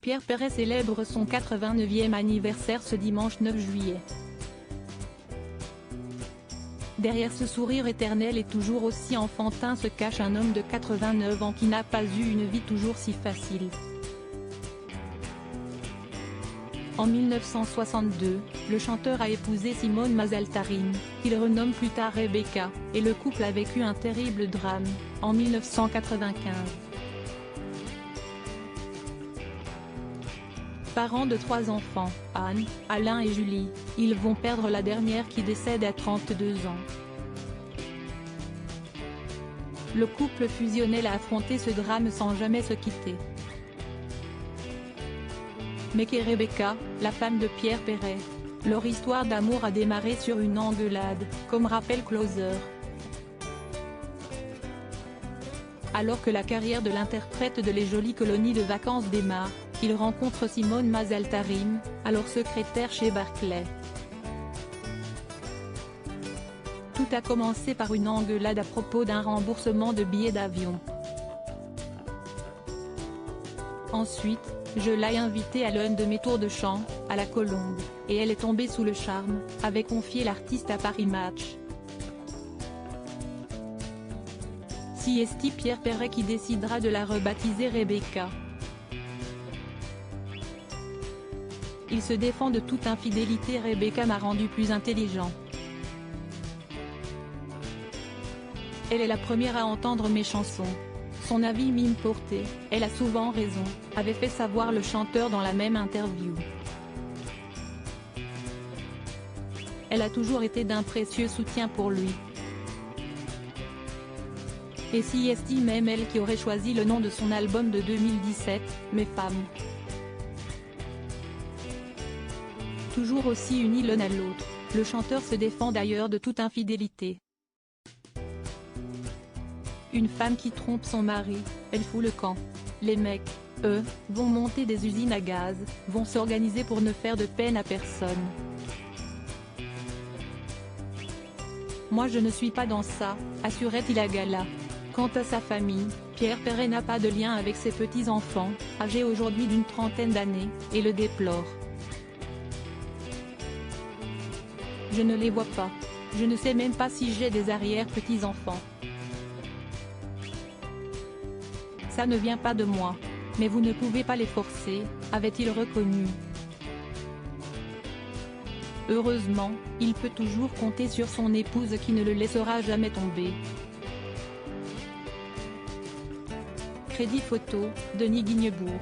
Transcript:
Pierre Perret célèbre son 89e anniversaire ce dimanche 9 juillet. Derrière ce sourire éternel et toujours aussi enfantin se cache un homme de 89 ans qui n'a pas eu une vie toujours si facile. En 1962, le chanteur a épousé Simone Mazaltarin, qu'il renomme plus tard Rebecca, et le couple a vécu un terrible drame, en 1995. Parents de 3 enfants, Anne, Alain et Julie, ils vont perdre la dernière qui décède à 32 ans. Le couple fusionnel a affronté ce drame sans jamais se quitter. Mick et Rebecca, la femme de Pierre Perret. Leur histoire d'amour a démarré sur une engueulade, comme rappelle Closer. Alors que la carrière de l'interprète de Les Jolies Colonies de Vacances démarre, il rencontre Simone Mazaltarin, alors secrétaire chez Barclay. Tout a commencé par une engueulade à propos d'un remboursement de billets d'avion. Ensuite, je l'ai invitée à l'un de mes tours de chant, à la Colombe, et elle est tombée sous le charme, avait confié l'artiste à Paris Match. Si est Pierre Perret qui décidera de la rebaptiser Rebecca. Il se défend de toute infidélité. Rebecca m'a rendu plus intelligent. Elle est la première à entendre mes chansons. Son avis m'importe, elle a souvent raison, avait fait savoir le chanteur dans la même interview. Elle a toujours été d'un précieux soutien pour lui. Et si est même elle qui aurait choisi le nom de son album de 2017, Mes femmes. Toujours aussi unis l'un à l'autre, le chanteur se défend d'ailleurs de toute infidélité. Une femme qui trompe son mari, elle fout le camp. Les mecs, eux, vont monter des usines à gaz, vont s'organiser pour ne faire de peine à personne. Moi je ne suis pas dans ça, assurait-il à Gala. Quant à sa famille, Pierre Perret n'a pas de lien avec ses petits-enfants, âgés aujourd'hui d'une trentaine d'années, et le déplore. Je ne les vois pas. Je ne sais même pas si j'ai des arrière-petits-enfants. Ça ne vient pas de moi. Mais vous ne pouvez pas les forcer, avait-il reconnu. Heureusement, il peut toujours compter sur son épouse qui ne le laissera jamais tomber. Crédit photo, Denis Guignebourg.